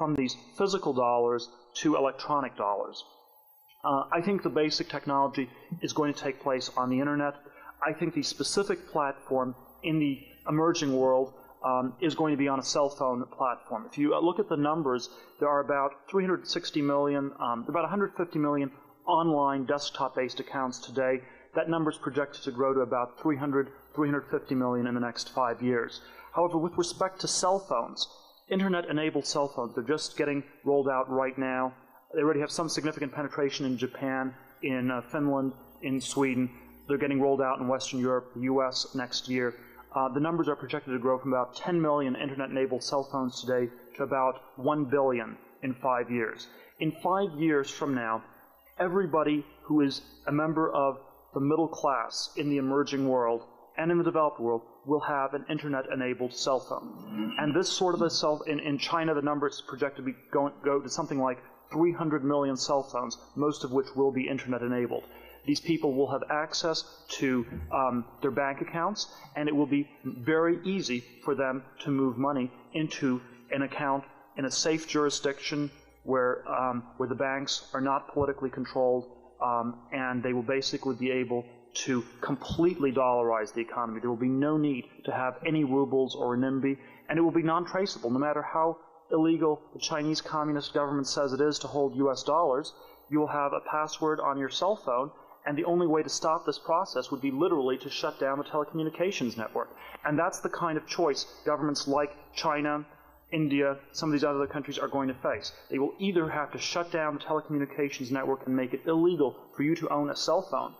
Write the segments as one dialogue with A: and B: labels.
A: from these physical dollars to electronic dollars. I think the basic technology is going to take place on the internet. I think the specific platform in the emerging world is going to be on a cell phone platform. If you look at the numbers, there are about 360 million, about 150 million online desktop-based accounts today. That number is projected to grow to about 350 million in the next 5 years. However, with respect to cell phones, internet-enabled cell phones, they're just getting rolled out right now. They already have some significant penetration in Japan, in Finland, in Sweden. They're getting rolled out in Western Europe, the US next year. The numbers are projected to grow from about 10 million internet-enabled cell phones today to about 1 billion in 5 years. In 5 years from now, everybody who is a member of the middle class in the emerging world and in the developed world will have an internet-enabled cell phone. And this sort of a in China, the number is projected to go to something like 300 million cell phones, most of which will be internet-enabled. These people will have access to their bank accounts, and it will be very easy for them to move money into an account in a safe jurisdiction where the banks are not politically controlled, and they will basically be able to completely dollarize the economy. There will be no need to have any rubles or renminbi, and it will be non-traceable. No matter how illegal the Chinese Communist government says it is to hold US dollars, you will have a password on your cell phone, and the only way to stop this process would be literally to shut down the telecommunications network. And that's the kind of choice governments like China, India, some of these other countries are going to face. They will either have to shut down the telecommunications network and make it illegal for you to own a cell phone,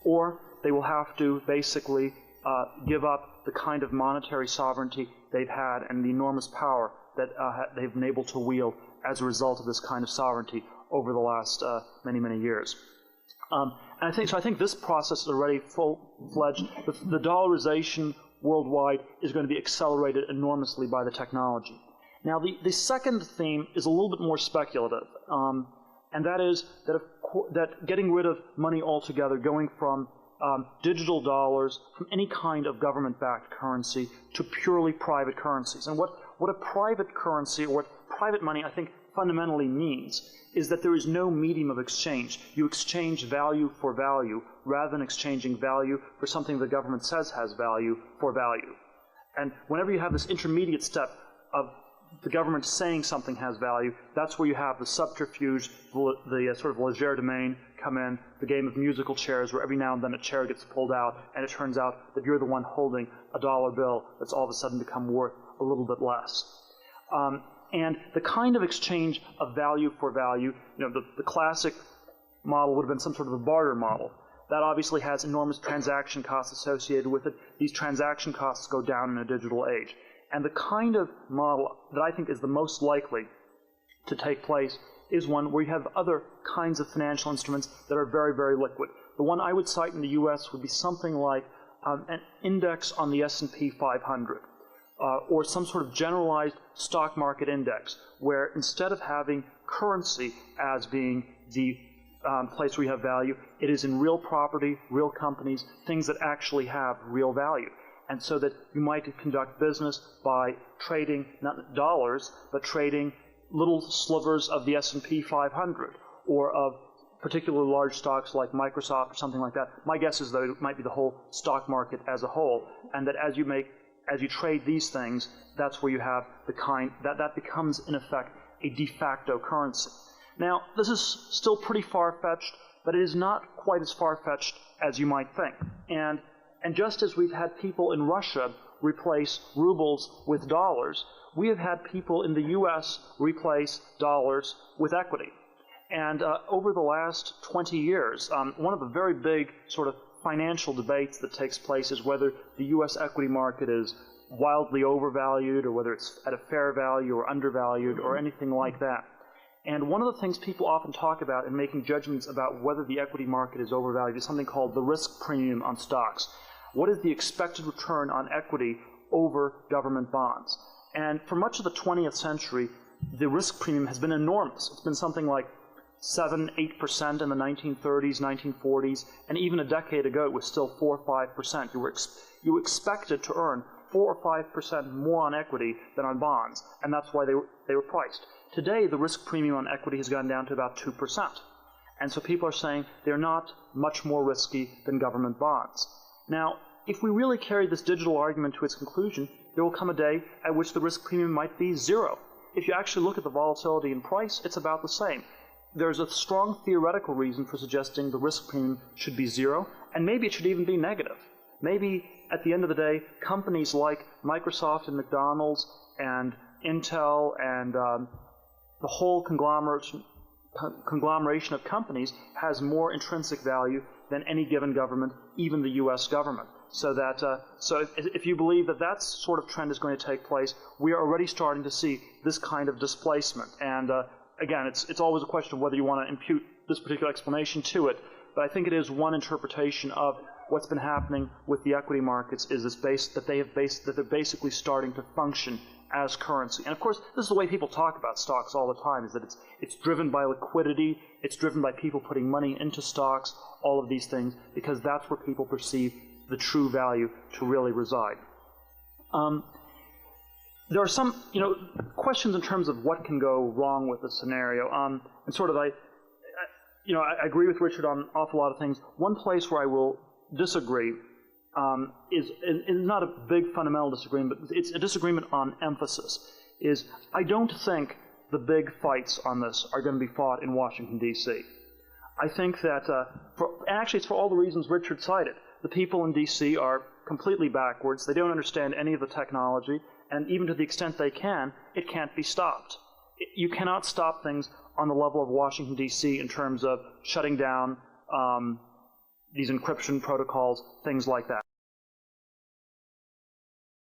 A: or they will have to basically give up the kind of monetary sovereignty they've had and the enormous power that they've been able to wield as a result of this kind of sovereignty over the last many, many years. And I think this process is already full-fledged. The dollarization worldwide is going to be accelerated enormously by the technology. Now, the second theme is a little bit more speculative, and that is that getting rid of money altogether, going from digital dollars, from any kind of government-backed currency to purely private currencies. And what a private currency, or what private money, I think, fundamentally means is that there is no medium of exchange. You exchange value for value rather than exchanging value for something the government says has value for value. And whenever you have this intermediate step of the government saying something has value, that's where you have the subterfuge, the sort of legerdemain come in, the game of musical chairs where every now and then a chair gets pulled out and it turns out that you're the one holding a dollar bill that's all of a sudden become worth a little bit less. And the kind of exchange of value for value, the classic model would have been some sort of a barter model. That obviously has enormous transaction costs associated with it. These transaction costs go down in a digital age. And the kind of model that I think is the most likely to take place is one where you have other kinds of financial instruments that are very, very liquid. The one I would cite in the US would be something like an index on the S&P 500. Or some sort of generalized stock market index, where instead of having currency as being the place where you have value, it is in real property, real companies, things that actually have real value. And so that you might conduct business by trading, not dollars, but trading little slivers of the S&P 500, or of particularly large stocks like Microsoft or something like that. My guess is that it might be the whole stock market as a whole, and that as you trade these things, that's where you have the kind that becomes in effect a de facto currency. Now, this is still pretty far-fetched, but it is not quite as far-fetched as you might think. And just as we've had people in Russia replace rubles with dollars, we have had people in the U.S. replace dollars with equity. And over the last 20 years, one of the very big sort of financial debates that takes place is whether the U.S. equity market is wildly overvalued, or whether it's at a fair value or undervalued or anything like that. And one of the things people often talk about in making judgments about whether the equity market is overvalued is something called the risk premium on stocks. What is the expected return on equity over government bonds? And for much of the 20th century, the risk premium has been enormous. It's been something like 7–8% in the 1930s, 1940s, and even a decade ago it was still 4–5%. You expected to earn 4 or 5% more on equity than on bonds, and that's why they were priced. Today, the risk premium on equity has gone down to about 2%. And so people are saying they're not much more risky than government bonds. Now, if we really carry this digital argument to its conclusion, there will come a day at which the risk premium might be zero. If you actually look at the volatility in price, it's about the same. There's a strong theoretical reason for suggesting the risk premium should be zero, and maybe it should even be negative. Maybe at the end of the day, companies like Microsoft and McDonald's and Intel and the whole conglomeration of companies has more intrinsic value than any given government, even the U.S. government. So that if you believe that that sort of trend is going to take place, we are already starting to see this kind of displacement. And again, it's always a question of whether you want to impute this particular explanation to it. But I think it is one interpretation of what's been happening with the equity markets is that they're basically starting to function as currency. And of course, this is the way people talk about stocks all the time, is that it's driven by liquidity, it's driven by people putting money into stocks, all of these things, because that's where people perceive the true value to really reside. There are some, questions in terms of what can go wrong with the scenario. And sort of, I agree with Richard on an awful lot of things. One place where I will disagree is not a big fundamental disagreement, but it's a disagreement on emphasis. Is I don't think the big fights on this are going to be fought in Washington, D.C. I think that, actually it's for all the reasons Richard cited. The people in D.C. are completely backwards. They don't understand any of the technology, and even to the extent they can, it can't be stopped. You cannot stop things on the level of Washington, D.C. in terms of shutting down these encryption protocols, things like that.